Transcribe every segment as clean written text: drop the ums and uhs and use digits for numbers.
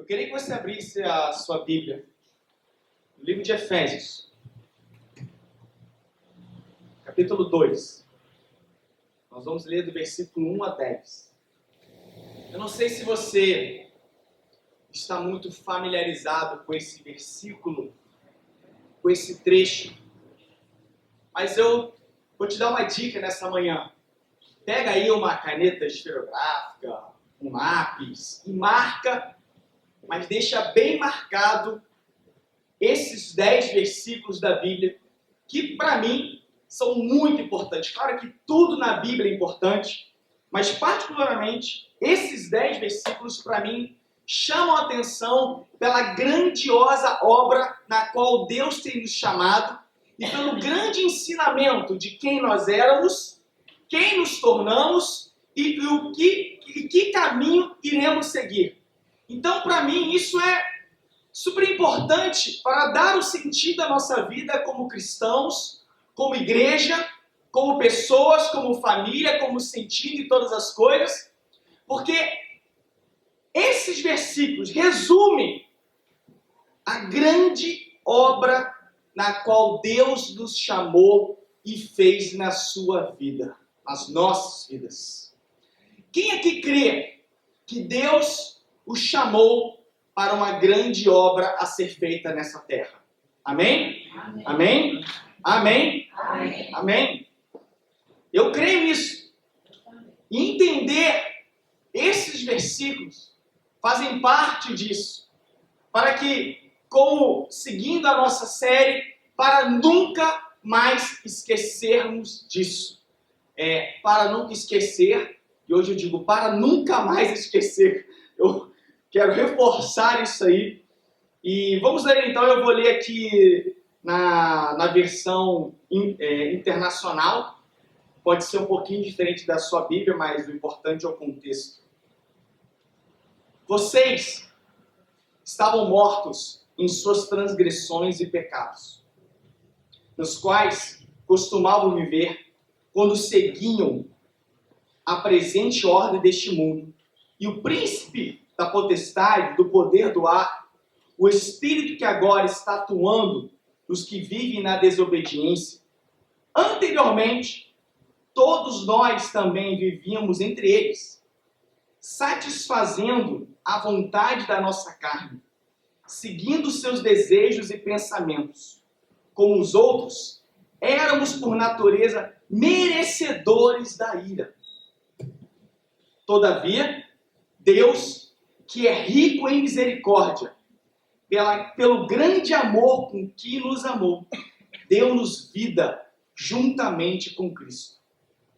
queria que você abrisse a sua Bíblia no livro de Efésios, capítulo 2. Nós vamos ler do versículo 1 a 10. Eu não sei se você está muito familiarizado com esse versículo, com esse trecho, mas eu vou te dar uma dica nessa manhã. Pega aí uma caneta esferográfica, um lápis e marca, mas deixa bem marcado esses 10 versículos da Bíblia, que para mim são muito importantes. Claro que tudo na Bíblia é importante, mas particularmente esses 10 versículos para mim chamam a atenção pela grandiosa obra na qual Deus tem nos chamado e pelo grande ensinamento de quem nós éramos, quem nos tornamos e que caminho iremos seguir. Então, para mim, isso é super importante para dar o sentido à nossa vida como cristãos, como igreja, como pessoas, como família, como sentido em todas as coisas, porque esses versículos resumem a grande obra na qual Deus nos chamou e fez na sua vida, nas nossas vidas. Quem aqui crê que Deus o chamou para uma grande obra a ser feita nessa terra? Amém? Amém. Amém? Amém? Amém. Amém? Eu creio nisso. E entender esses versículos fazem parte disso. Para que, como seguindo a nossa série, para nunca mais esquecermos disso. Para nunca esquecer, e hoje eu digo para nunca mais esquecer. Eu quero reforçar isso aí. E vamos ler então, eu vou ler aqui na versão internacional. Pode ser um pouquinho diferente da sua Bíblia, mas o importante é o contexto. Vocês estavam mortos em suas transgressões e pecados, nos quais costumavam viver quando seguiam a presente ordem deste mundo, e o príncipe da potestade, do poder do ar, o espírito que agora está atuando nos que vivem na desobediência. Anteriormente, todos nós também vivíamos entre eles, satisfazendo a vontade da nossa carne, seguindo seus desejos e pensamentos. Como os outros, éramos por natureza merecedores da ira. Todavia, Deus, que é rico em misericórdia, pelo grande amor com que nos amou, deu-nos vida juntamente com Cristo.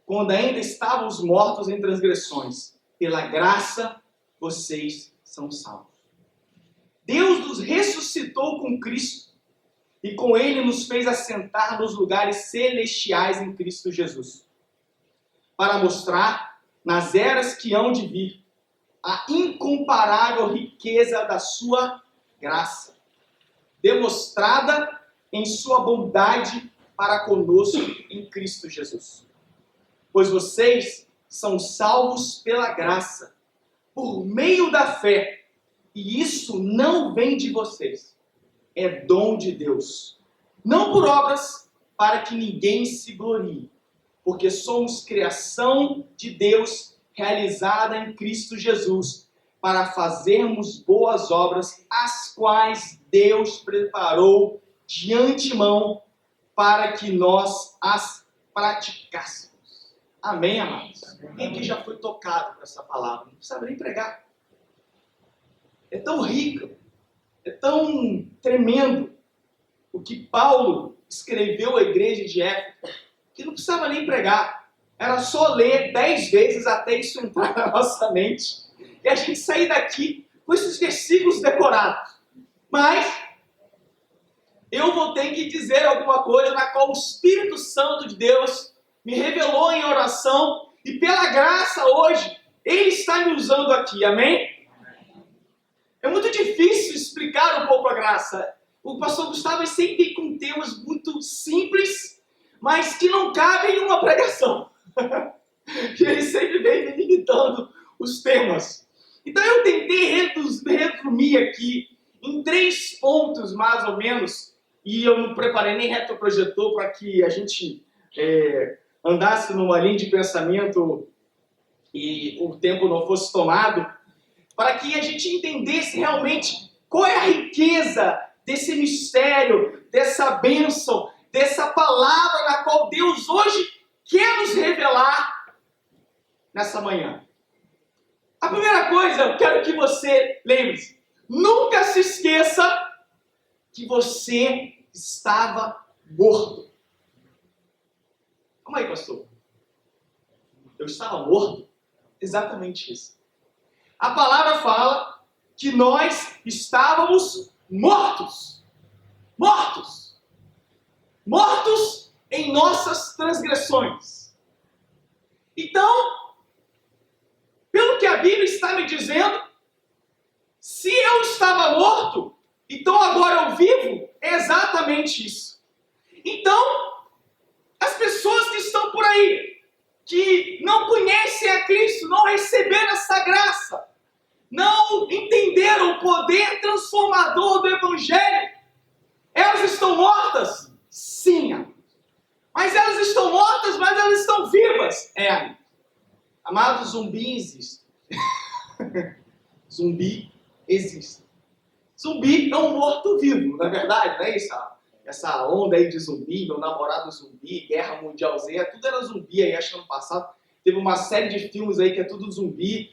Quando ainda estávamos mortos em transgressões, pela graça vocês são salvos. Deus nos ressuscitou com Cristo e com Ele nos fez assentar nos lugares celestiais em Cristo Jesus, para mostrar nas eras que hão de vir a incomparável riqueza da sua graça, demonstrada em sua bondade para conosco em Cristo Jesus. Pois vocês são salvos pela graça, por meio da fé, e isso não vem de vocês, é dom de Deus, não por obras, para que ninguém se glorie, porque somos criação de Deus, realizada em Cristo Jesus, para fazermos boas obras, as quais Deus preparou de antemão para que nós as praticássemos. Amém, amados? Quem aqui já foi tocado por essa palavra? Não precisa nem pregar. É tão rico, é tão tremendo o que Paulo escreveu à igreja de Éfeso, que não precisava nem pregar. Era só ler 10 vezes até isso entrar na nossa mente. E a gente sair daqui com esses versículos decorados. Mas eu vou ter que dizer alguma coisa na qual o Espírito Santo de Deus me revelou em oração. E pela graça hoje, Ele está me usando aqui. Amém? É muito difícil explicar um pouco a graça. O pastor Gustavo sempre vem com temas muito simples, mas que não cabem em uma pregação. E ele sempre vem limitando os temas. Então eu tentei resumir aqui em 3 pontos, mais ou menos, e eu não preparei nem retroprojetor para que a gente andasse numa linha de pensamento e o tempo não fosse tomado, para que a gente entendesse realmente qual é a riqueza desse mistério, dessa bênção, dessa palavra na qual Deus hoje quer nos revelar nessa manhã. A primeira coisa, eu quero que você lembre-se, nunca se esqueça que você estava morto. Calma aí, pastor. Eu estava morto? Exatamente isso. A palavra fala que nós estávamos mortos. Mortos. Mortos em nossas transgressões. Então, pelo que a Bíblia está me dizendo, se eu estava morto, então agora eu vivo, é exatamente isso. Então, as pessoas que estão por aí, que não conhecem a Cristo, não receberam essa graça, não entenderam o poder transformador do Evangelho, elas estão mortas? Sim. Mas elas estão mortas, mas elas estão vivas. Amado, zumbi existe. Zumbi existe. Zumbi é um morto-vivo, não é verdade? Não é isso? Essa onda aí de zumbi, meu namorado zumbi, Guerra Mundial Z, tudo era zumbi aí, acho que ano passado teve uma série de filmes aí que é tudo zumbi.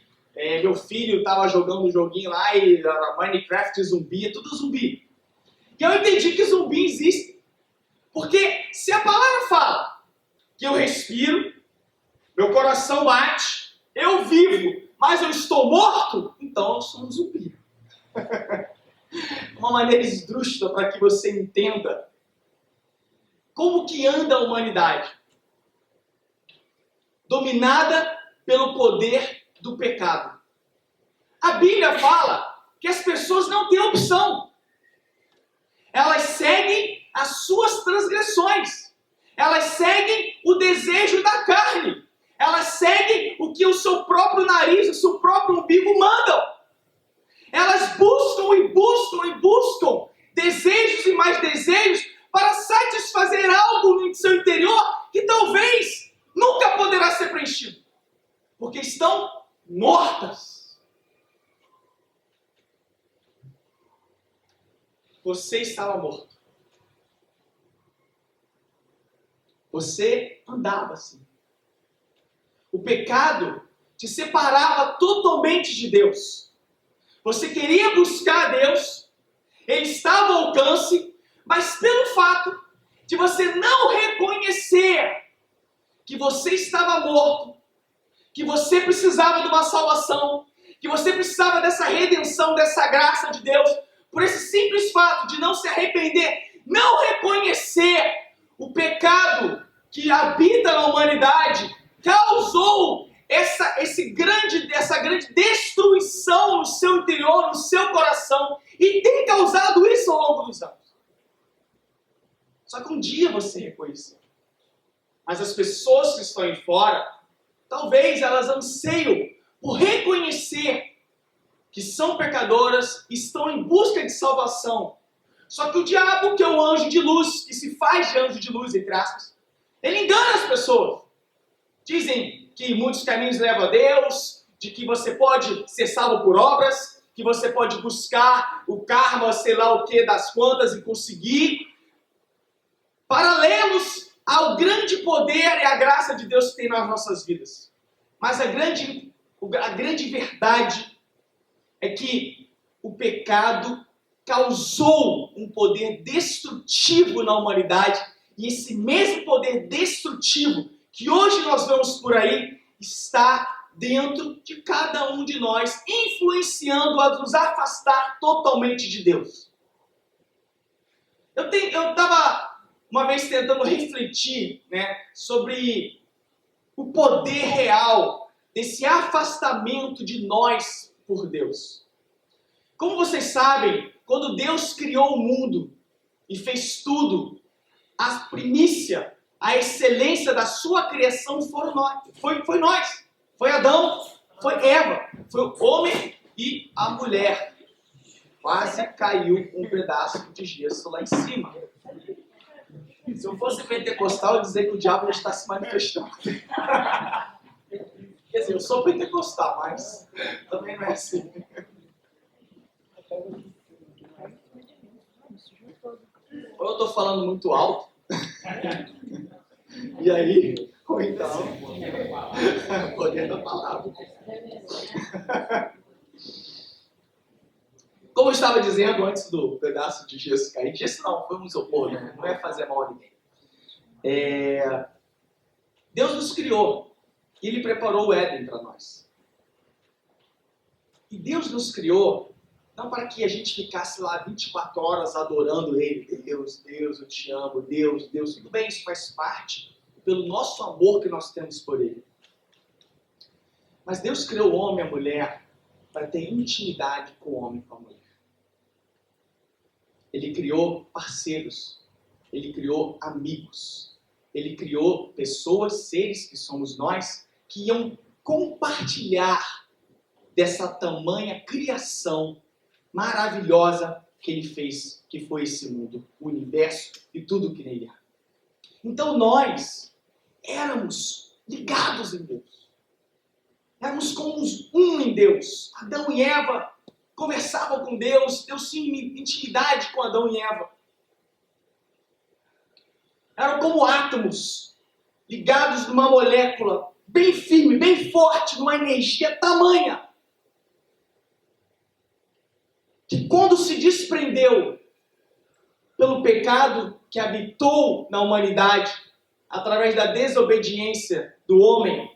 Meu filho estava jogando um joguinho lá e Minecraft zumbi, é tudo zumbi. E eu entendi que zumbi existe. Porque se a palavra fala que eu respiro, meu coração bate, eu vivo, mas eu estou morto, então eu sou um zumbi. Uma maneira esdrúxula para que você entenda como que anda a humanidade. Dominada pelo poder do pecado. A Bíblia fala que as pessoas não têm opção. Elas seguem as suas transgressões. Elas seguem o desejo da carne. Elas seguem o que o seu próprio nariz, o seu próprio umbigo mandam. Elas buscam e buscam e buscam desejos e mais desejos para satisfazer algo no seu interior que talvez nunca poderá ser preenchido. Porque estão mortas. Você estava morto. Você andava assim. O pecado te separava totalmente de Deus. Você queria buscar a Deus, Ele estava ao alcance, mas pelo fato de você não reconhecer que você estava morto, que você precisava de uma salvação, que você precisava dessa redenção, dessa graça de Deus, por esse simples fato de não se arrepender, não reconhecer o pecado que habita na humanidade, causou essa grande destruição no seu interior, no seu coração, e tem causado isso ao longo dos anos. Só que um dia você reconheceu. Mas as pessoas que estão aí fora, talvez elas anseiam por reconhecer que são pecadoras, estão em busca de salvação. Só que o diabo, que é o anjo de luz, que se faz de anjo de luz, entre aspas, ele engana as pessoas. Dizem que muitos caminhos levam a Deus, de que você pode ser salvo por obras, que você pode buscar o karma, sei lá o que, das quantas e conseguir. Paralelos ao grande poder e à graça de Deus que tem nas nossas vidas. Mas a grande verdade é que o pecado causou um poder destrutivo na humanidade, e esse mesmo poder destrutivo que hoje nós vemos por aí, está dentro de cada um de nós, influenciando a nos afastar totalmente de Deus. Eu estava uma vez tentando refletir, sobre o poder real desse afastamento de nós por Deus. Como vocês sabem, quando Deus criou o mundo e fez tudo, a primícia, a excelência da sua criação foi nós. Foi Adão, foi Eva, foi o homem E a mulher quase caiu com um pedaço de gesso lá em cima. Se eu fosse pentecostal, eu ia dizer que o diabo já está se manifestando. Quer dizer, eu sou pentecostal, mas também não é assim. Ou eu estou falando muito alto, e aí, ou então, poder da palavra. Como eu estava dizendo antes do pedaço de gesso cair, gesso não, foi um isopor, né? Não é fazer mal a ninguém. Deus nos criou e Ele preparou o Éden para nós. E Deus nos criou não para que a gente ficasse lá 24 horas adorando Ele. Deus, Deus, eu te amo, Deus, Deus. Tudo bem, isso faz parte pelo nosso amor que nós temos por Ele. Mas Deus criou o homem e a mulher para ter intimidade com o homem e com a mulher. Ele criou parceiros, Ele criou amigos, Ele criou pessoas, seres que somos nós, que iam compartilhar dessa tamanha criação maravilhosa que Ele fez, que foi esse mundo, o universo e tudo que nele há. Então nós éramos ligados em Deus. Éramos como um em Deus. Adão e Eva conversavam com Deus, Deus tinha intimidade com Adão e Eva. Eram como átomos ligados numa molécula bem firme, bem forte, numa energia tamanha, que quando se desprendeu pelo pecado que habitou na humanidade, através da desobediência do homem,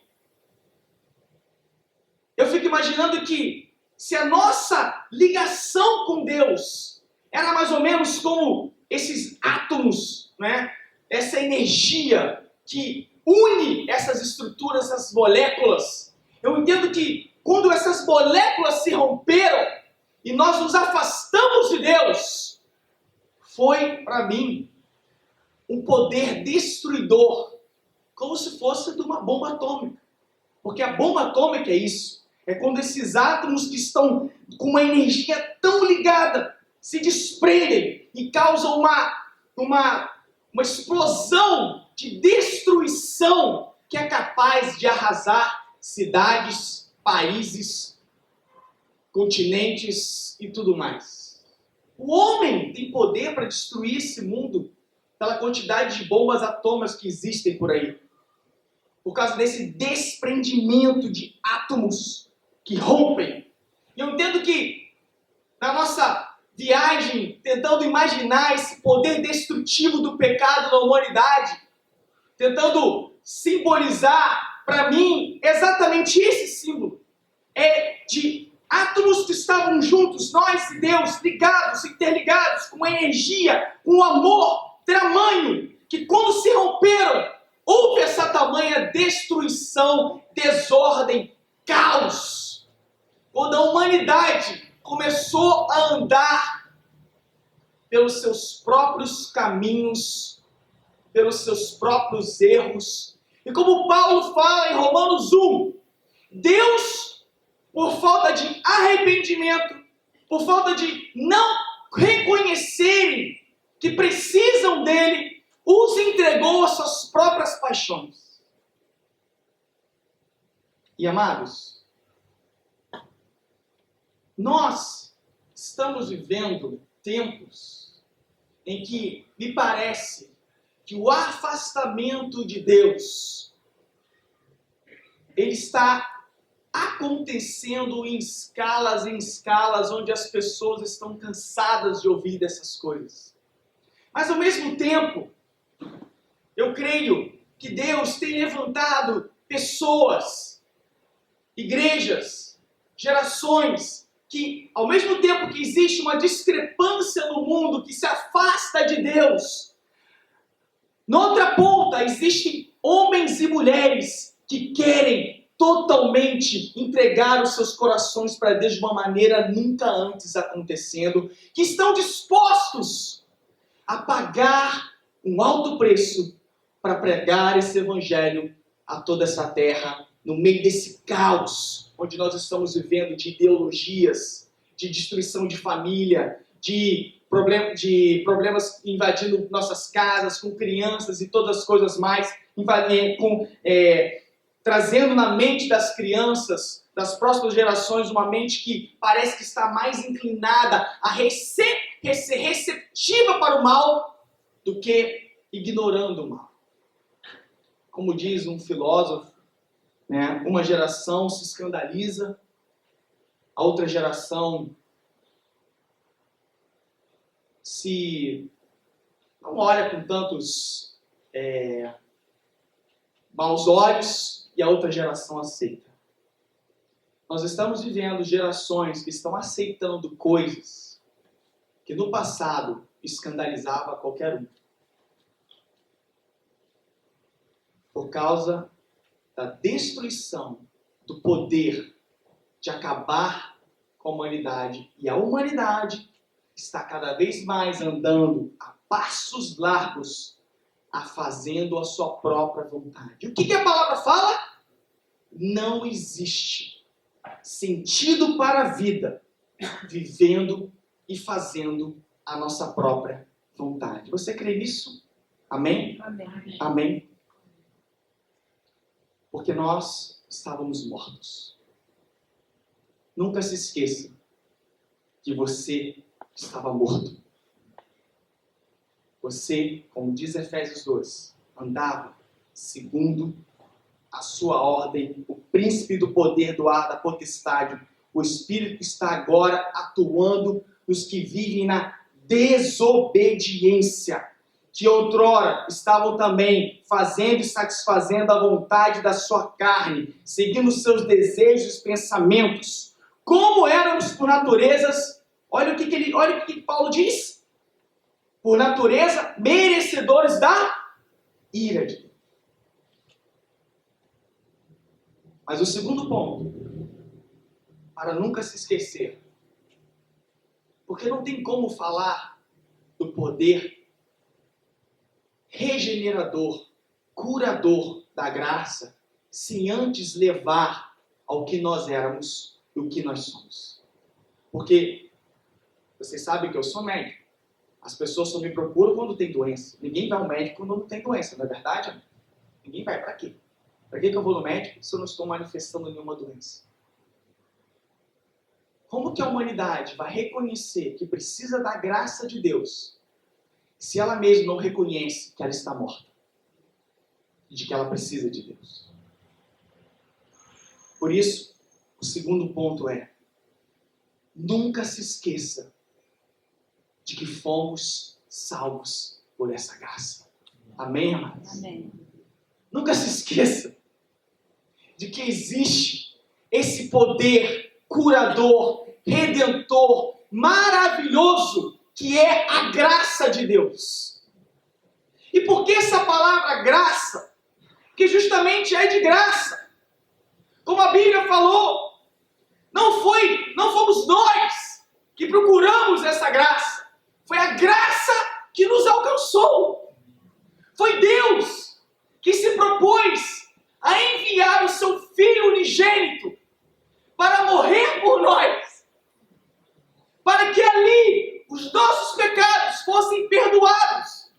eu fico imaginando que se a nossa ligação com Deus era mais ou menos como esses átomos, né? Essa energia que une essas estruturas, essas moléculas, eu entendo que quando essas moléculas se romperam e nós nos afastamos de Deus, foi para mim um poder destruidor, como se fosse de uma bomba atômica. Porque a bomba atômica é isso. É quando esses átomos que estão com uma energia tão ligada se desprendem e causam uma explosão de destruição que é capaz de arrasar cidades, países, continentes e tudo mais. O homem tem poder para destruir esse mundo pela quantidade de bombas atômicas que existem por aí. Por causa desse desprendimento de átomos que rompem. E eu entendo que na nossa viagem, tentando imaginar esse poder destrutivo do pecado na humanidade, tentando simbolizar para mim exatamente esse símbolo. É de átomos que estavam juntos, nós e Deus, ligados, interligados, com uma energia, com um amor tamanho, que quando se romperam, houve essa tamanha destruição, desordem, caos. Quando a humanidade começou a andar pelos seus próprios caminhos, pelos seus próprios erros. E como Paulo fala em Romanos 1, Deus, por falta de arrependimento, por falta de não reconhecerem que precisam dele, os entregou às suas próprias paixões. E amados, nós estamos vivendo tempos em que me parece que o afastamento de Deus, ele está acontecendo em escalas, onde as pessoas estão cansadas de ouvir dessas coisas. Mas ao mesmo tempo, eu creio que Deus tem levantado pessoas, igrejas, gerações, que ao mesmo tempo que existe uma discrepância no mundo que se afasta de Deus, noutra ponta existem homens e mulheres que querem totalmente entregar os seus corações para Deus de uma maneira nunca antes acontecendo, que estão dispostos a pagar um alto preço para pregar esse evangelho a toda essa terra, no meio desse caos onde nós estamos vivendo de ideologias, de destruição de família, de problemas invadindo nossas casas, com crianças e todas as coisas mais, trazendo na mente das crianças, das próximas gerações, uma mente que parece que está mais inclinada a ser receptiva para o mal do que ignorando o mal. Como diz um filósofo, né, uma geração se escandaliza, a outra geração se não olha com tantos maus olhos e a outra geração aceita. Nós estamos vivendo gerações que estão aceitando coisas que no passado escandalizava qualquer um. Por causa da destruição do poder de acabar com a humanidade. E a humanidade está cada vez mais andando a passos largos, fazendo a sua própria vontade. O que a palavra fala? Não existe sentido para a vida vivendo e fazendo a nossa própria vontade. Você crê nisso? Amém? Amém. Amém. Porque nós estávamos mortos. Nunca se esqueça que você estava morto. Você, como diz Efésios 2, andava segundo a sua ordem, o príncipe do poder do ar, da potestade. O Espírito está agora atuando nos que vivem na desobediência, que outrora estavam também fazendo e satisfazendo a vontade da sua carne, seguindo os seus desejos e pensamentos. Como éramos por naturezas, olha o que Paulo diz, por natureza, merecedores da ira de Deus. Mas o segundo ponto, para nunca se esquecer, porque não tem como falar do poder regenerador, curador da graça, sem antes levar ao que nós éramos e o que nós somos. Porque vocês sabem que eu sou médico. As pessoas só me procuram quando tem doença. Ninguém vai ao médico quando não tem doença, não é verdade? Ninguém vai. Para quê? Para que eu vou no médico se eu não estou manifestando nenhuma doença? Como que a humanidade vai reconhecer que precisa da graça de Deus se ela mesma não reconhece que ela está morta e de que ela precisa de Deus? Por isso, o segundo ponto é: nunca se esqueça de que fomos salvos por essa graça. Amém, amados? Amém. Nunca se esqueça de que existe esse poder curador, redentor, maravilhoso, que é a graça de Deus. E por que essa palavra graça? Porque justamente é de graça. Como a Bíblia falou, não fomos nós que procuramos essa graça. Foi a graça que nos alcançou. Foi Deus que se propôs a enviar o seu Filho unigênito para morrer por nós, para que ali os nossos pecados fossem perdoados,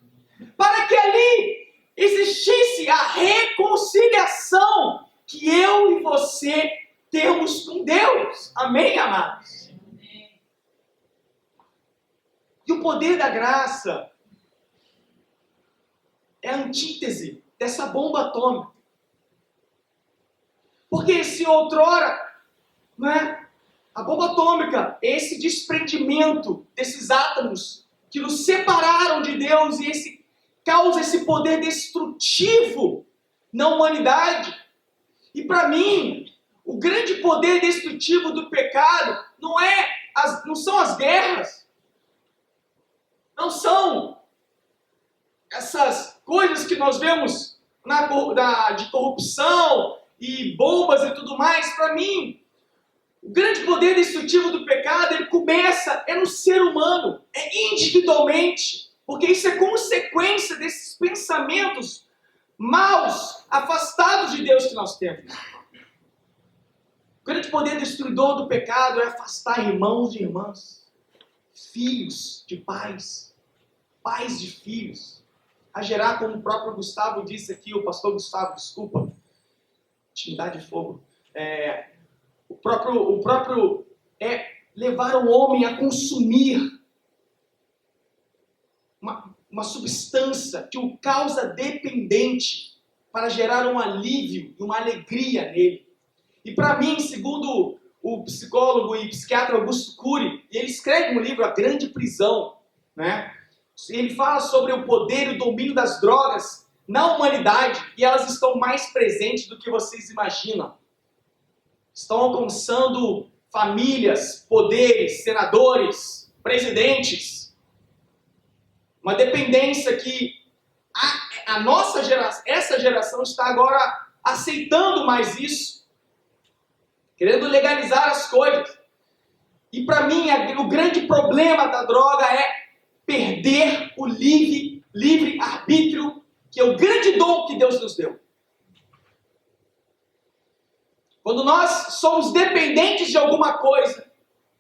para que ali existisse a reconciliação que eu e você temos com Deus. Amém, amados? E o poder da graça é a antítese dessa bomba atômica. Porque se outrora, né, a bomba atômica, esse desprendimento desses átomos que nos separaram de Deus e causa esse poder destrutivo na humanidade. E para mim, o grande poder destrutivo do pecado não são as guerras, não são essas coisas que nós vemos de corrupção e bombas e tudo mais. Para mim, o grande poder destrutivo do pecado, ele começa no ser humano, individualmente, porque isso é consequência desses pensamentos maus, afastados de Deus que nós temos. O grande poder destruidor do pecado é afastar irmãos e irmãs, filhos de pais, pais de filhos, a gerar, como o próprio Gustavo disse aqui, o pastor Gustavo, desculpa, intimidade de fogo, o próprio levar o homem a consumir uma substância que o causa dependente para gerar um alívio e uma alegria nele. E para mim, segundo o psicólogo e psiquiatra Augusto Cury, ele escreve um livro, A Grande Prisão, né? Ele fala sobre o poder e o domínio das drogas na humanidade, e elas estão mais presentes do que vocês imaginam. Estão alcançando famílias, poderes, senadores, presidentes. Uma dependência que a nossa geração, essa geração está agora aceitando mais isso, querendo legalizar as coisas. E para mim, o grande problema da droga é perder o livre arbítrio, que é o grande dom que Deus nos deu. Quando nós somos dependentes de alguma coisa,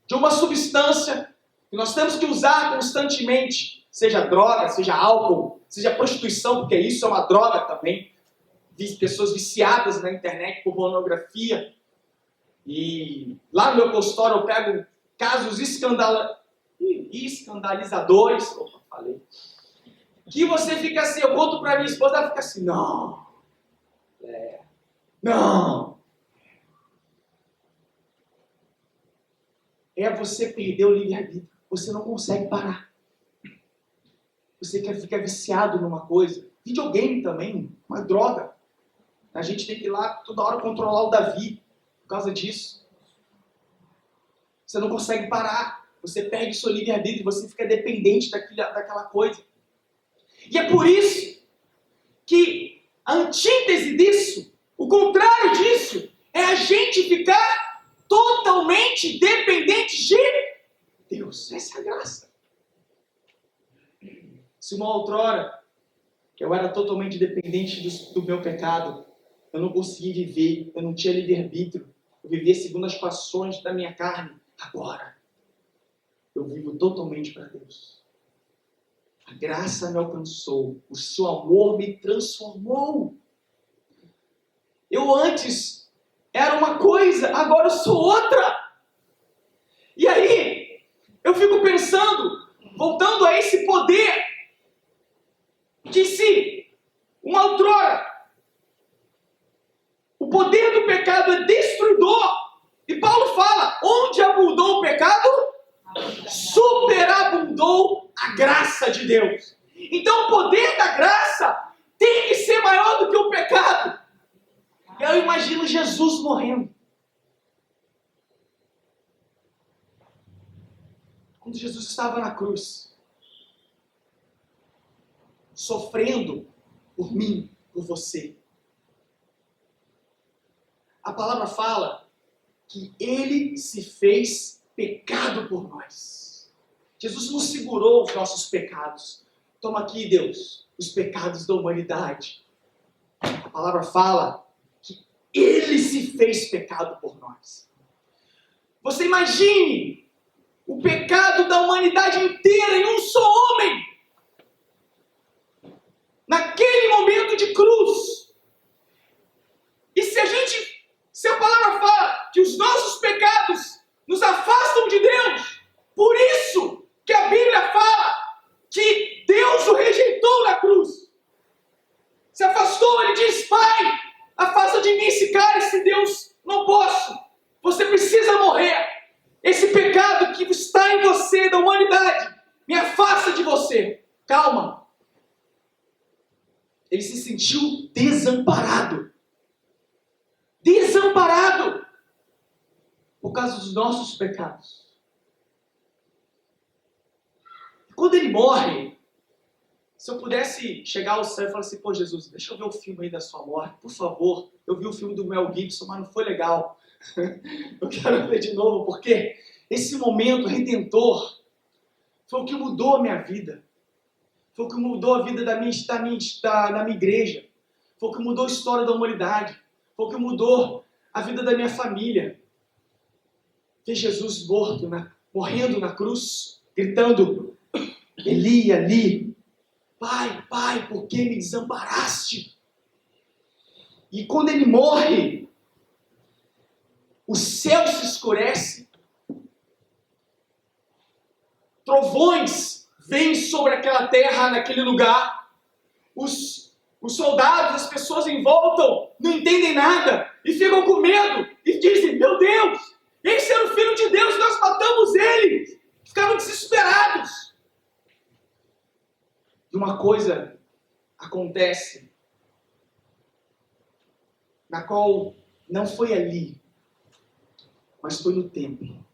de uma substância, que nós temos que usar constantemente, seja droga, seja álcool, seja prostituição, porque isso é uma droga também. Vi pessoas viciadas na internet por pornografia. E lá no meu consultório eu pego casos escandalizadores. Opa, falei. Que você fica assim, eu conto pra minha esposa, ela fica assim, não. Não. É você perder o livre-arbítrio. Você não consegue parar. Você quer ficar viciado numa coisa. Videogame também, uma droga. A gente tem que ir lá toda hora controlar o Davi por causa disso. Você não consegue parar. Você perde o seu livre-arbítrio e você fica dependente daquela coisa. E é por isso que a antítese disso, o contrário disso, é a gente ficar totalmente dependente de Deus. Essa é a graça. Se uma outrora eu era totalmente dependente do meu pecado, eu não conseguia viver, eu não tinha livre-arbítrio, eu vivia segundo as paixões da minha carne. Agora, eu vivo totalmente para Deus. A graça me alcançou, o seu amor me transformou. Eu antes era uma coisa, agora eu sou outra. E aí, eu fico pensando, voltando a esse poder, que se uma outrora o poder do pecado é destruidor, e Paulo fala, onde abundou o pecado, superabundou a graça de Deus. Então o poder da graça tem que ser maior do que o pecado. Eu imagino Jesus morrendo. Quando Jesus estava na cruz, sofrendo por mim, por você. A palavra fala que ele se fez pecado por nós. Jesus não segurou os nossos pecados. Toma aqui, Deus, os pecados da humanidade. A palavra fala que ele se fez pecado por nós. Você imagine o pecado da humanidade inteira em um só homem. Naquele momento de cruz. E se a palavra fala que os nossos pecados nos afastam de Deus, por isso que a Bíblia fala que Deus o rejeitou na cruz. Se afastou, ele diz, Pai, afasta de mim esse cálice, Deus, não posso. Você precisa morrer. Esse pecado que está em você, da humanidade, me afasta de você. Calma. Ele se sentiu desamparado. Desamparado. Por causa dos nossos pecados. Quando ele morre, se eu pudesse chegar ao céu e falar assim, pô Jesus, deixa eu ver o filme aí da sua morte, por favor. Eu vi o filme do Mel Gibson, mas não foi legal. Eu quero ver de novo, porque esse momento redentor foi o que mudou a minha vida. Foi o que mudou a vida da minha igreja. Foi o que mudou a história da humanidade. Foi o que mudou a vida da minha família. vê Jesus morrendo na cruz, gritando, Eli, Eli, Pai, Pai, por que me desamparaste? E quando ele morre, o céu se escurece, trovões vêm sobre aquela terra, naquele lugar, os soldados, as pessoas em volta, não entendem nada, e ficam com medo, e dizem, meu Deus, esse era o Filho de Deus, nós matamos ele, ficaram desesperados. E uma coisa acontece, na qual não foi ali, mas foi no templo.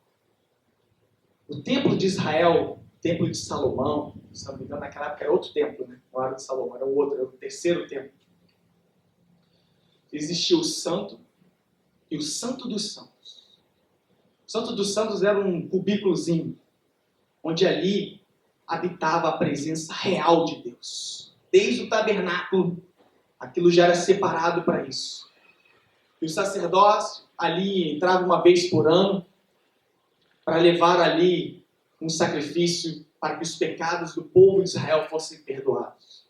O templo de Israel, o templo de Salomão, se não me engano, naquela época era outro templo, né? Não era o de Salomão, era o outro, era o terceiro templo. Existia o santo e o santo dos santos. O santo dos santos era um cubículozinho, onde ali habitava a presença real de Deus. Desde o tabernáculo, aquilo já era separado para isso. E o sacerdote ali entrava uma vez por ano para levar ali um sacrifício para que os pecados do povo de Israel fossem perdoados.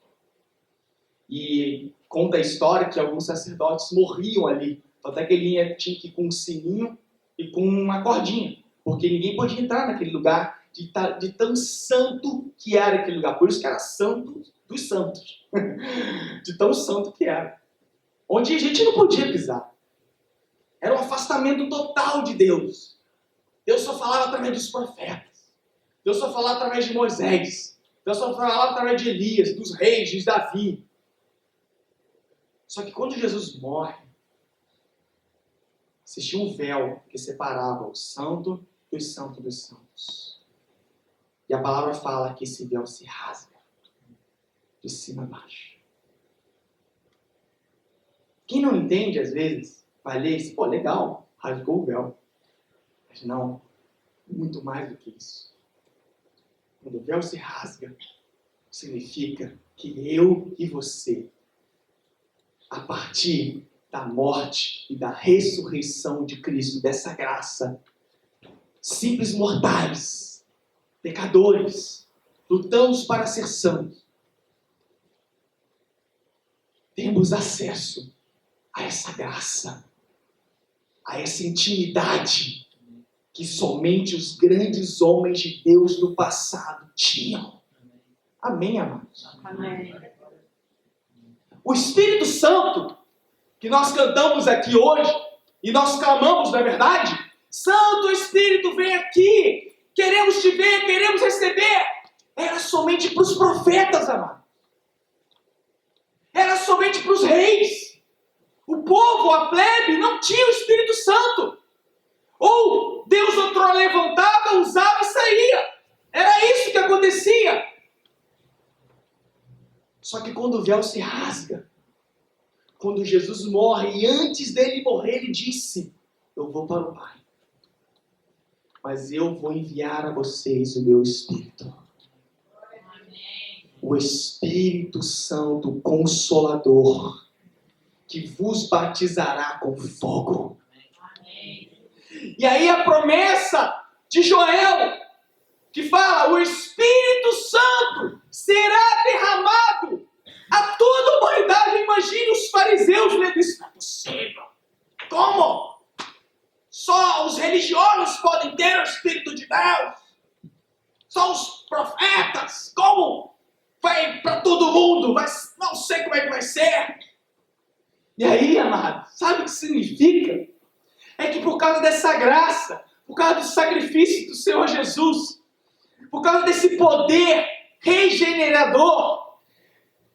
E conta a história que alguns sacerdotes morriam ali. Até que ele tinha que ir com um sininho e com uma cordinha, porque ninguém podia entrar naquele lugar de tão santo que era aquele lugar. Por isso que era santo dos santos. De tão santo que era. Onde a gente não podia pisar. Era um afastamento total de Deus. Deus só falava através dos profetas. Deus só falava através de Moisés. Deus só falava através de Elias, dos reis, de Davi. Só que quando Jesus morre, existia um véu que separava o santo dos santos dos santos. E a palavra fala que esse véu se rasga de cima a baixo. Quem não entende, às vezes, vai ler isso, pô, legal, rasgou o véu. Mas não, muito mais do que isso. Quando o véu se rasga, significa que eu e você, a partir da morte e da ressurreição de Cristo, dessa graça, simples mortais, pecadores, lutamos para ser santos, temos acesso a essa graça, a essa intimidade que somente os grandes homens de Deus do passado tinham. Amém, amados? Amém. O Espírito Santo, que nós cantamos aqui hoje, e nós clamamos, na verdade, Santo Espírito, vem aqui, queremos te ver, queremos receber, era somente para os profetas, amados. Era somente para os reis. O povo, a plebe, não tinha o Espírito Santo. Ou Deus outro levantava, usava e saía. Era isso que acontecia. Só que quando o véu se rasga, quando Jesus morre, e antes dele morrer, ele disse, eu vou para o Pai, mas eu vou enviar a vocês o meu Espírito. O Espírito Santo Consolador, que vos batizará com fogo. E aí a promessa de Joel, que fala, o Espírito Santo será derramado a toda a humanidade. Imagine os fariseus lendo isso. Não é possível. Como? Só os religiosos podem ter o Espírito de Deus? Só os profetas? Como? Vai para todo mundo? Não sei como é que vai ser. E aí, amado, sabe o que significa? É que por causa dessa graça, por causa do sacrifício do Senhor Jesus, por causa desse poder regenerador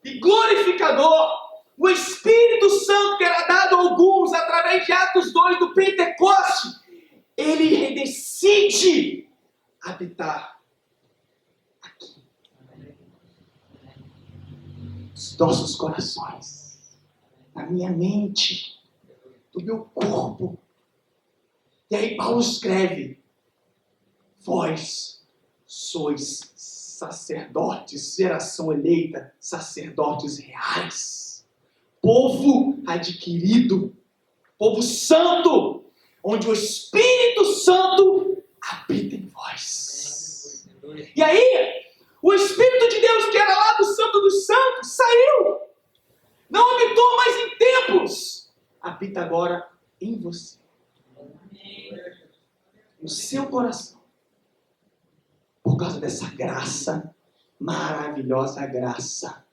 e glorificador, o Espírito Santo que era dado a alguns através de Atos 2 do Pentecoste, ele decide habitar aqui, nos nossos corações, na minha mente, no meu corpo. E aí Paulo escreve, vós sois sacerdotes, geração eleita, sacerdotes reais, povo adquirido, povo santo, onde o Espírito Santo habita em vós. E aí, o Espírito de Deus que era lá do Santo dos Santos saiu. Não habitou mais em templos. Habita agora em você. No seu coração. Por causa dessa graça, maravilhosa graça,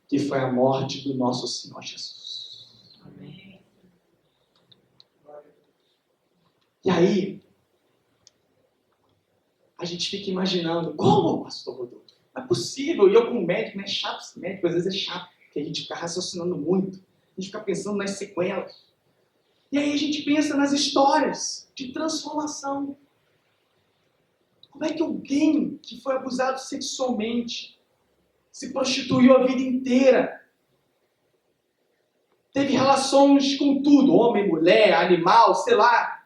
que foi a morte do nosso Senhor Jesus. Amém. E aí, a gente fica imaginando, como, pastor Rodolfo? Não é possível, e eu como médico, não é chato esse médico, às vezes é chato, porque a gente fica raciocinando muito, a gente fica pensando nas sequelas. E aí a gente pensa nas histórias de transformação. Como é que alguém que foi abusado sexualmente, se prostituiu a vida inteira, teve relações com tudo, homem, mulher, animal, sei lá,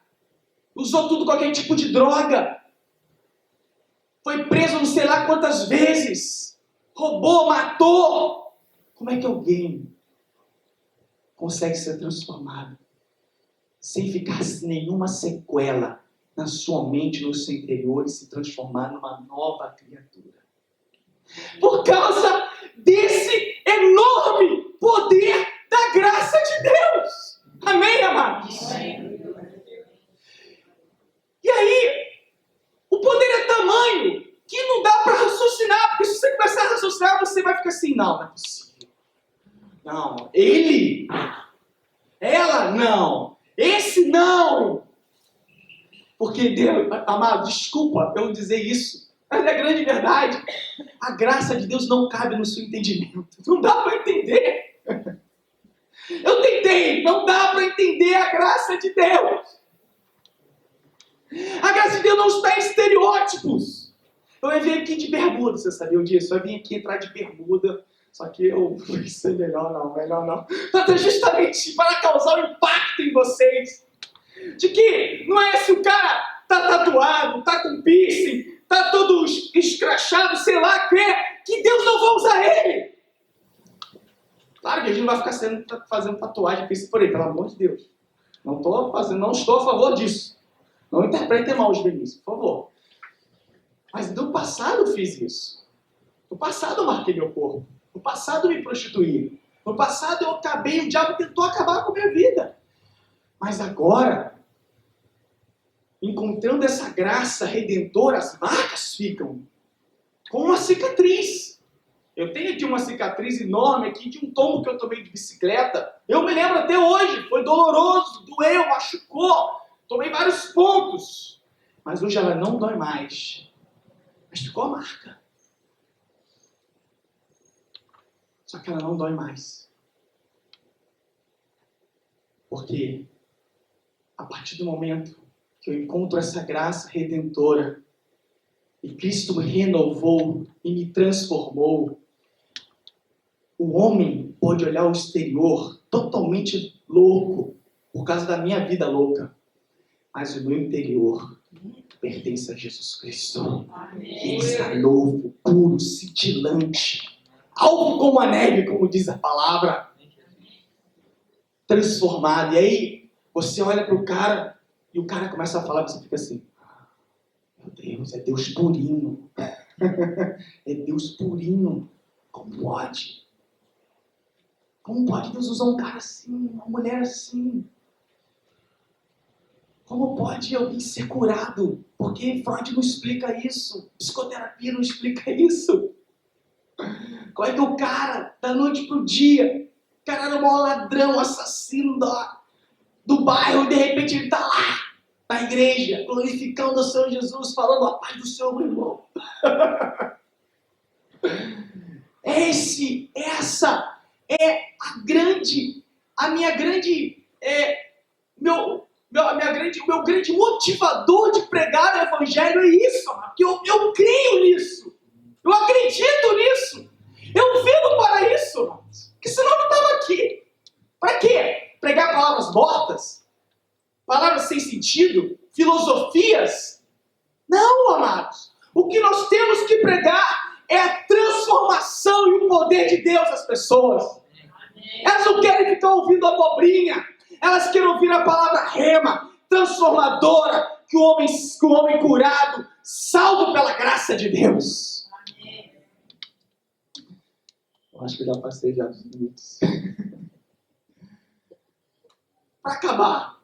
usou tudo, qualquer tipo de droga, foi preso não sei lá quantas vezes, roubou, matou. Como é que alguém consegue ser transformado sem ficar nenhuma sequela na sua mente, no seu interior e se transformar numa nova criatura? Por causa desse enorme poder da graça de Deus. Amém, amados? Amém. E aí, o poder é tamanho que não dá para raciocinar, porque se você começar a raciocinar, você vai ficar assim, não é possível. Não, ele, ela, não, esse não. Porque Deus, amado, desculpa eu dizer isso, mas é a grande verdade. A graça de Deus não cabe no seu entendimento. Não dá para entender. Eu tentei, não dá para entender a graça de Deus. A graça de Deus não está em estereótipos. Eu ia vir aqui de bermuda, você sabia disso? Eu ia vir aqui entrar de bermuda, só que eu pensei, melhor não. Então, justamente para causar um impacto em vocês. De que não é se o cara tá tatuado, tá com piercing, tá todo escrachado, sei lá, que Deus não vai usar ele. Claro que a gente não vai ficar fazendo tatuagem, piercing por aí, pelo amor de Deus. Não estou a favor disso. Não interpretem mal os Benícios, por favor. Mas no passado eu fiz isso. No passado eu marquei meu corpo. No passado eu me prostituí. No passado eu acabei, o diabo tentou acabar com a minha vida. Mas agora, encontrando essa graça redentora, as marcas ficam com uma cicatriz. Eu tenho aqui uma cicatriz enorme aqui de um tombo que eu tomei de bicicleta. Eu me lembro até hoje, foi doloroso, doeu, machucou, tomei vários pontos. Mas hoje ela não dói mais. Mas ficou a marca. Só que ela não dói mais. Porque a partir do momento que eu encontro essa graça redentora e Cristo me renovou e me transformou, o homem pode olhar o exterior totalmente louco por causa da minha vida louca, mas o meu interior pertence a Jesus Cristo. Ele está novo, puro, cintilante, alvo como a neve, como diz a palavra, transformado. E aí você olha para o cara e o cara começa a falar, você fica assim, meu Deus, é Deus purinho. É Deus purinho. Como pode? Como pode Deus usar um cara assim, uma mulher assim? Como pode alguém ser curado? Porque Freud não explica isso. Psicoterapia não explica isso. Como é que o cara, da noite pro dia, o cara era o maior ladrão, assassino do bairro, e de repente ele está lá, na igreja, glorificando o Senhor Jesus, falando a paz do Senhor, meu irmão. Essa é o meu grande motivador de pregar o Evangelho é isso, porque eu creio nisso, eu acredito nisso, eu vivo para isso, porque senão eu não estava aqui. Para quê? Pregar palavras mortas? Palavras sem sentido? Filosofias? Não, amados. O que nós temos que pregar é a transformação e o poder de Deus às pessoas. Elas não querem ficar ouvindo abobrinha. Elas querem ouvir a palavra rema, transformadora que o homem curado, salvo pela graça de Deus. Eu acho que já passei já dos minutos. Para acabar,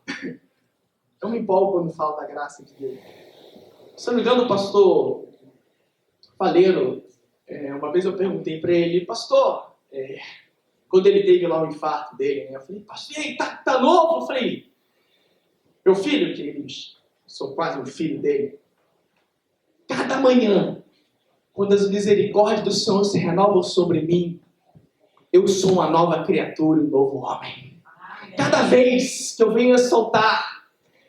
eu me empolgo quando falo da graça de Deus. Se não me engano, o pastor Faleiro, uma vez eu perguntei para ele, pastor, quando ele teve lá o infarto dele, né, eu falei, pastor, e aí, tá novo? Eu falei, meu filho, que ele, sou quase um filho dele, cada manhã, quando as misericórdias do Senhor se renovam sobre mim, eu sou uma nova criatura, um novo homem. Cada vez que eu venho assaltar,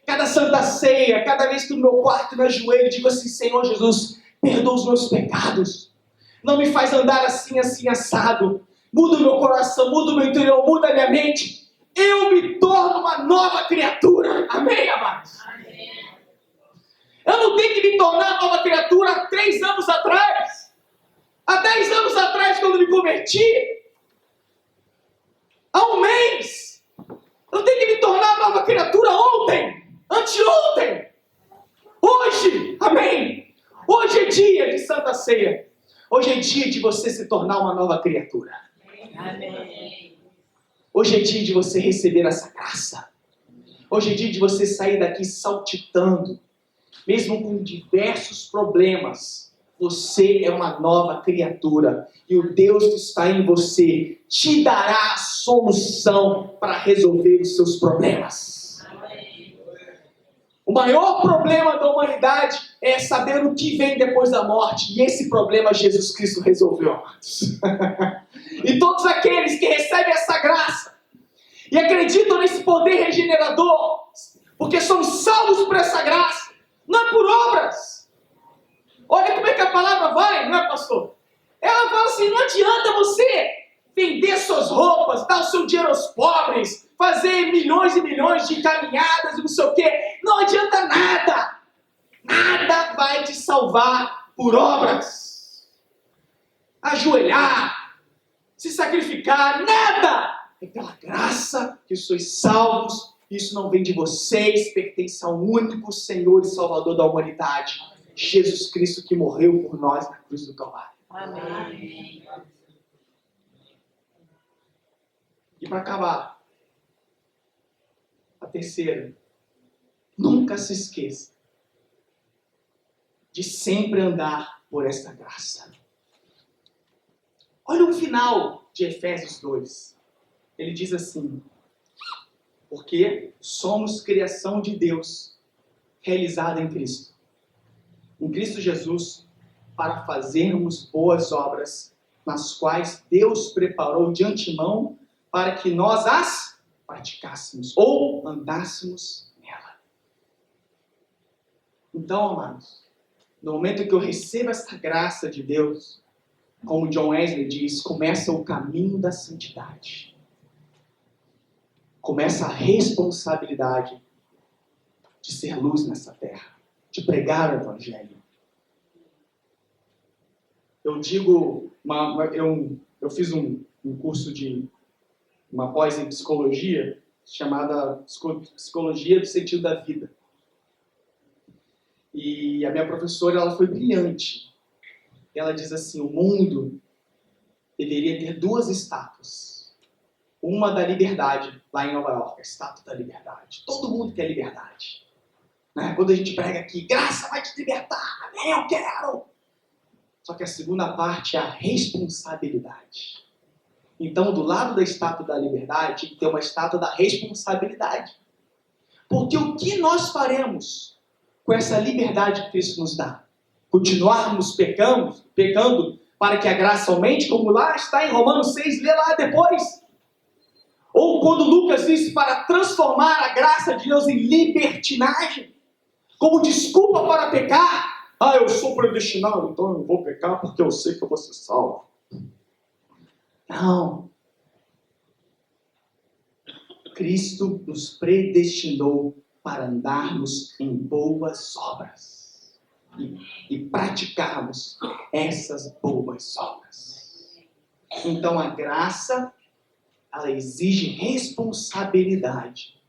cada santa ceia, cada vez que no meu quarto me ajoelho, digo assim, Senhor Jesus, perdoa os meus pecados. Não me faz andar assim, assado. Muda o meu coração, muda o meu interior, muda a minha mente. Eu me torno uma nova criatura. Amém, amados? Amém. Eu não tenho que me tornar nova criatura há 3 anos atrás. Há 10 anos atrás, quando me converti. Há um mês. Eu tenho que me tornar nova criatura ontem. Anteontem. Hoje. Amém. Hoje é dia de Santa Ceia. Hoje é dia de você se tornar uma nova criatura. Amém. Hoje é dia de você receber essa graça. Hoje é dia de você sair daqui saltitando. Mesmo com diversos problemas. Você é uma nova criatura. E o Deus que está em você te dará a solução para resolver os seus problemas. O maior problema da humanidade é saber o que vem depois da morte. E esse problema Jesus Cristo resolveu, amados. E todos aqueles que recebem essa graça e acreditam nesse poder regenerador, porque são salvos por essa graça, não é por obras. Olha como é que a palavra vai, não é, pastor? Ela fala assim, não adianta você vender suas roupas, dar o seu dinheiro aos pobres, fazer milhões e milhões de caminhadas e não sei o quê. Não adianta nada. Nada vai te salvar por obras. Ajoelhar, se sacrificar, nada. É pela graça que sois salvos. Isso não vem de vocês, pertence ao único Senhor e Salvador da humanidade, Jesus Cristo, que morreu por nós na cruz do Calvário. Amém. E para acabar, a terceira, nunca se esqueça de sempre andar por esta graça. Olha o final de Efésios 2. Ele diz assim, porque somos criação de Deus, realizada em Cristo. Em Cristo Jesus, para fazermos boas obras, nas quais Deus preparou de antemão para que nós as praticássemos ou andássemos nela. Então, amados, no momento que eu recebo essa graça de Deus, como John Wesley diz, começa o caminho da santidade. Começa a responsabilidade de ser luz nessa terra, de pregar o Evangelho. Eu digo, eu fiz um curso de uma pós em psicologia, chamada Psicologia do Sentido da Vida. E a minha professora, ela foi brilhante. Ela diz assim, o mundo deveria ter 2 estátuas. Uma da liberdade, lá em Nova York, a estátua da liberdade. Todo mundo quer liberdade. Né? Quando a gente prega aqui, graça vai te libertar, amém, eu quero. Só que a segunda parte é a responsabilidade. Então, do lado da estátua da liberdade, tem uma estátua da responsabilidade. Porque o que nós faremos com essa liberdade que Cristo nos dá? Continuarmos pecando para que a graça aumente, como lá está em Romanos 6, lê lá depois. Ou quando Lucas disse para transformar a graça de Deus em libertinagem, como desculpa para pecar. Ah, eu sou predestinado, então eu não vou pecar porque eu sei que eu vou ser salvo. Não. Cristo nos predestinou para andarmos em boas obras e praticarmos essas boas obras. Então a graça, ela exige responsabilidade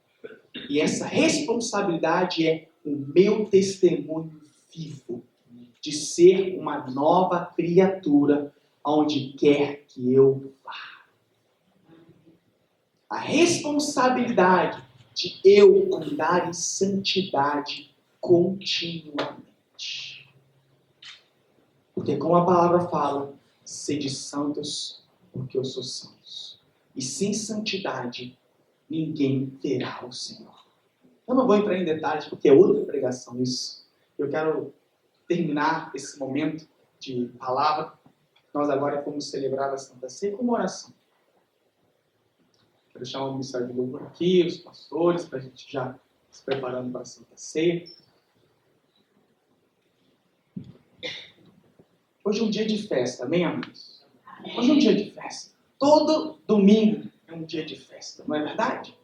E essa responsabilidade é o meu testemunho vivo de ser uma nova criatura onde quer que eu vá. A responsabilidade de eu andar em santidade continuamente. Porque como a palavra fala, sede santos, porque eu sou santos. E sem santidade, ninguém verá o Senhor. Eu não vou entrar em detalhes, porque é outra pregação isso. Eu quero terminar esse momento de palavra. Nós agora vamos celebrar a Santa Ceia com uma oração. Quero chamar o Ministério de Louvor aqui, os pastores, para a gente já se preparando para a Santa Ceia. Hoje é um dia de festa, amém, amados? Hoje é um dia de festa. Todo domingo é um dia de festa, não é verdade?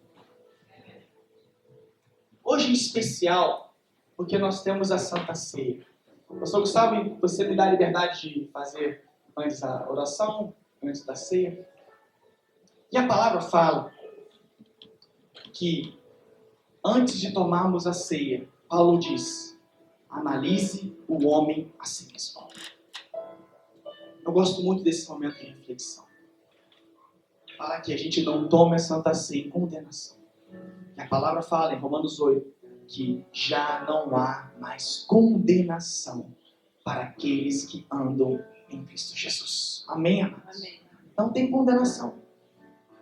Hoje em especial, porque nós temos a Santa Ceia. Pastor Gustavo, você me dá a liberdade de fazer antes a oração, antes da ceia? E a palavra fala que antes de tomarmos a ceia, Paulo diz, analise o homem a si mesmo. Eu gosto muito desse momento de reflexão. Para que a gente não tome a Santa Ceia em condenação. E a palavra fala em Romanos 8, que já não há mais condenação para aqueles que andam em Cristo Jesus. Amém, amados? Amém. Não tem condenação.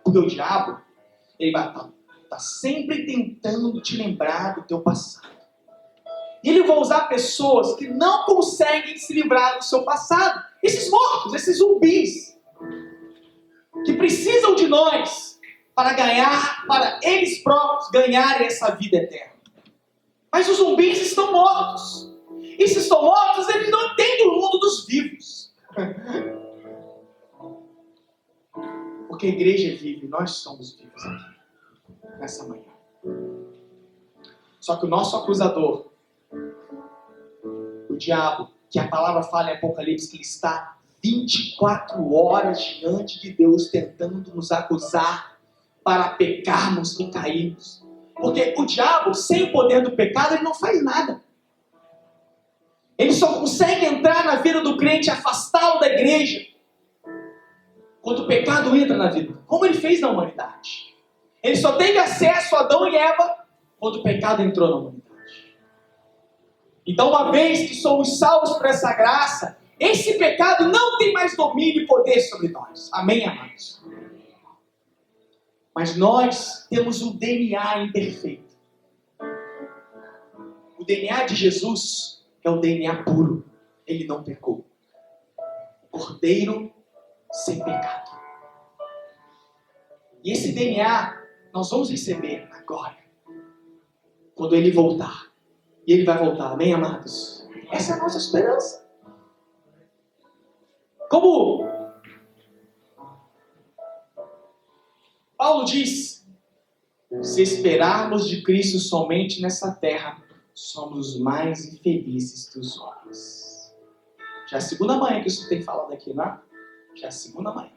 Porque o diabo, ele vai estar sempre tentando te lembrar do teu passado. E ele vai usar pessoas que não conseguem se livrar do seu passado. Esses mortos, esses zumbis, que precisam de nós para ganhar, para eles próprios ganharem essa vida eterna. Mas os zumbis estão mortos. E se estão mortos, eles não entendem o mundo dos vivos. Porque a igreja é viva e nós somos vivos aqui, nessa manhã. Só que o nosso acusador, o diabo, que a palavra fala em Apocalipse, que ele está 24 horas diante de Deus tentando nos acusar para pecarmos e cairmos. Porque o diabo, sem o poder do pecado, ele não faz nada. Ele só consegue entrar na vida do crente e afastá-lo da igreja quando o pecado entra na vida. Como ele fez na humanidade. Ele só teve acesso a Adão e Eva quando o pecado entrou na humanidade. Então, uma vez que somos salvos por essa graça, esse pecado não tem mais domínio e poder sobre nós. Amém, amados? Mas nós temos o DNA imperfeito. O DNA de Jesus é o DNA puro. Ele não pecou. Cordeiro sem pecado. E esse DNA nós vamos receber agora. Quando ele voltar. E ele vai voltar. Amém, amados? Essa é a nossa esperança. Como Paulo diz, se esperarmos de Cristo somente nessa terra, somos os mais infelizes dos homens. Já é a segunda manhã que isso tem falado aqui, não é? Já é a segunda manhã.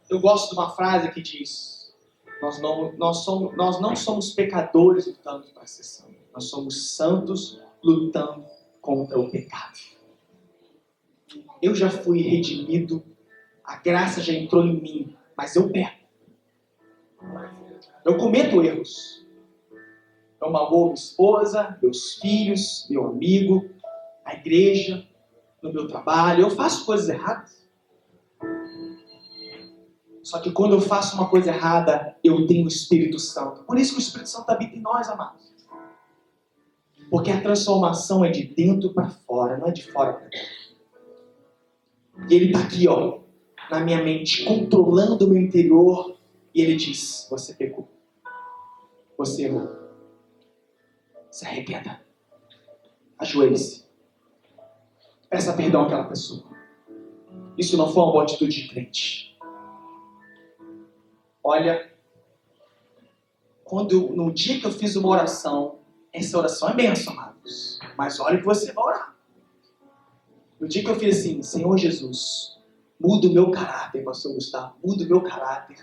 Eu gosto de uma frase que diz, nós não somos pecadores lutando para ser santos. Nós somos santos lutando contra o pecado. Eu já fui redimido, a graça já entrou em mim, mas eu peco. Eu cometo erros. Eu maloo minha esposa, meus filhos, meu amigo, a igreja, no meu trabalho. Eu faço coisas erradas. Só que quando eu faço uma coisa errada, eu tenho o Espírito Santo. Por isso que o Espírito Santo habita em nós, amados. Porque a transformação é de dentro para fora, não é de fora para dentro. E ele está aqui, ó, na minha mente, controlando o meu interior. E ele diz, você pecou. Você errou. Se arrependa. Ajoelhe-se. Peça perdão àquela pessoa. Isso não foi uma boa atitude de crente. Olha, no dia que eu fiz uma oração, essa oração é bênção, amados. Mas olha que você vai orar. No dia que eu fiz assim, Senhor Jesus, muda o meu caráter, pastor Gustavo, muda o meu caráter.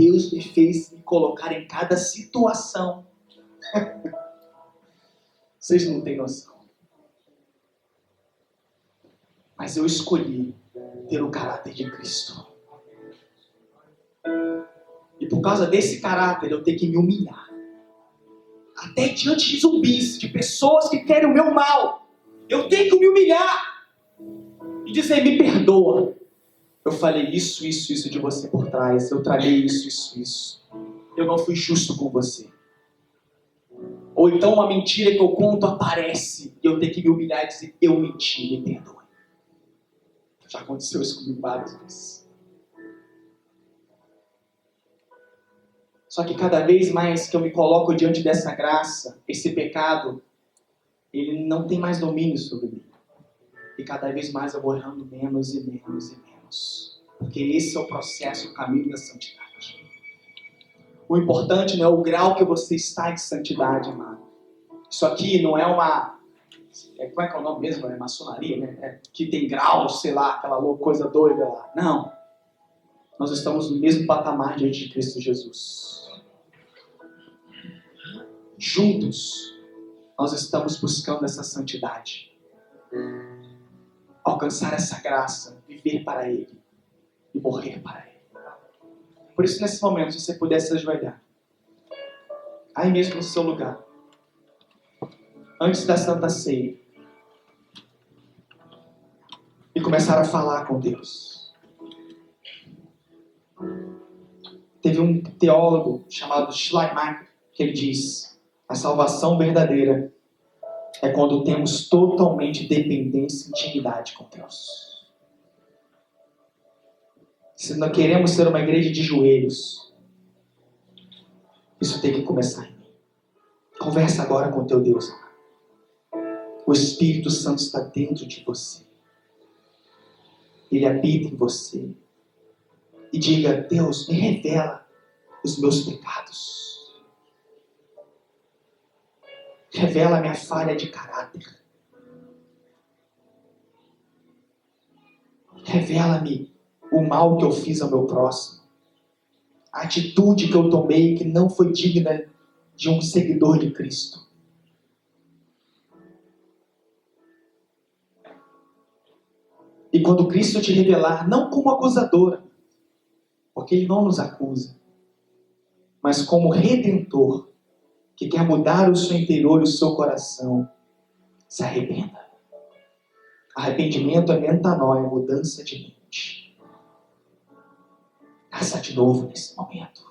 Deus me fez me colocar em cada situação. Vocês não têm noção. Mas eu escolhi ter o caráter de Cristo. E por causa desse caráter, eu tenho que me humilhar. Até diante de zumbis, de pessoas que querem o meu mal. Eu tenho que me humilhar. E dizer, me perdoa. Eu falei isso de você por trás. Eu traguei isso. Eu não fui justo com você. Ou então uma mentira que eu conto aparece. E eu tenho que me humilhar e dizer, eu menti, me perdoe. Já aconteceu isso comigo várias vezes. Só que cada vez mais que eu me coloco diante dessa graça, esse pecado, ele não tem mais domínio sobre mim. E cada vez mais eu vou errando menos e menos. Porque esse é o processo, o caminho da santidade. O importante não é o grau que você está de santidade, amado. Isso aqui não é uma... como é que é o nome mesmo? É maçonaria, né? Que tem graus, sei lá, aquela coisa doida lá. Não. Nós estamos no mesmo patamar diante de Cristo Jesus. Juntos, nós estamos buscando essa santidade. Alcançar essa graça, viver para Ele e morrer para Ele. Por isso, nesse momento, se você puder se ajoelhar, aí mesmo no seu lugar, antes da Santa Ceia, e começar a falar com Deus. Teve um teólogo chamado Schleiermacher que ele diz: a salvação verdadeira é quando temos totalmente dependência e intimidade com Deus. Se não queremos ser uma igreja de joelhos, isso tem que começar em mim. Conversa agora com teu Deus. O Espírito Santo está dentro de você. Ele habita em você. E diga: Deus, me revela os meus pecados. Revela a minha falha de caráter. Revela-me o mal que eu fiz ao meu próximo. A atitude que eu tomei que não foi digna de um seguidor de Cristo. E quando Cristo te revelar, não como acusador, porque Ele não nos acusa, mas como Redentor, que quer mudar o seu interior e o seu coração, se arrependa. Arrependimento é metanoia, mudança de mente. Nasça de novo nesse momento.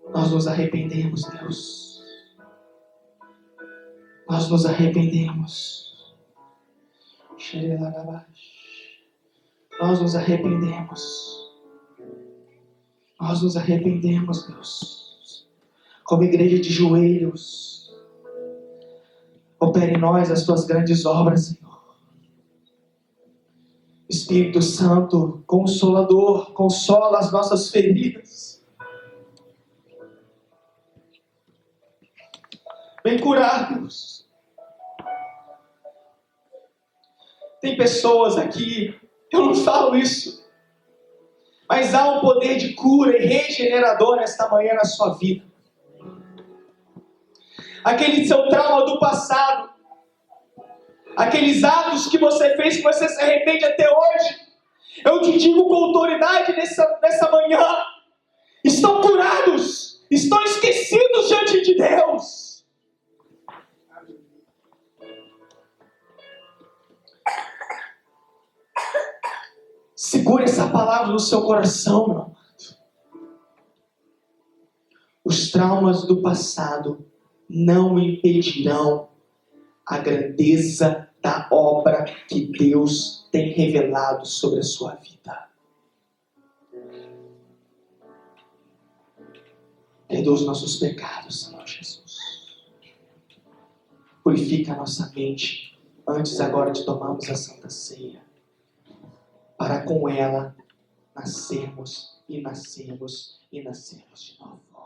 Nós nos arrependemos, Deus. Nós nos arrependemos. Nós nos arrependemos. Nós nos arrependemos, Deus. Como igreja de joelhos, opere em nós as tuas grandes obras, Senhor. Espírito Santo, Consolador, consola as nossas feridas. Vem curar-nos. Tem pessoas aqui, eu não falo isso, mas há um poder de cura e regenerador nesta manhã na sua vida. Aquele seu trauma do passado, aqueles atos que você fez que você se arrepende até hoje, eu te digo com autoridade nessa manhã, estão curados, estão esquecidos diante de Deus. Segure essa palavra no seu coração, meu amado. Os traumas do passado não impedirão a grandeza da obra que Deus tem revelado sobre a sua vida. Perdoa os nossos pecados, Senhor Jesus. Purifica a nossa mente antes agora de tomarmos a Santa Ceia, para com ela nascermos e nascermos e nascermos de novo.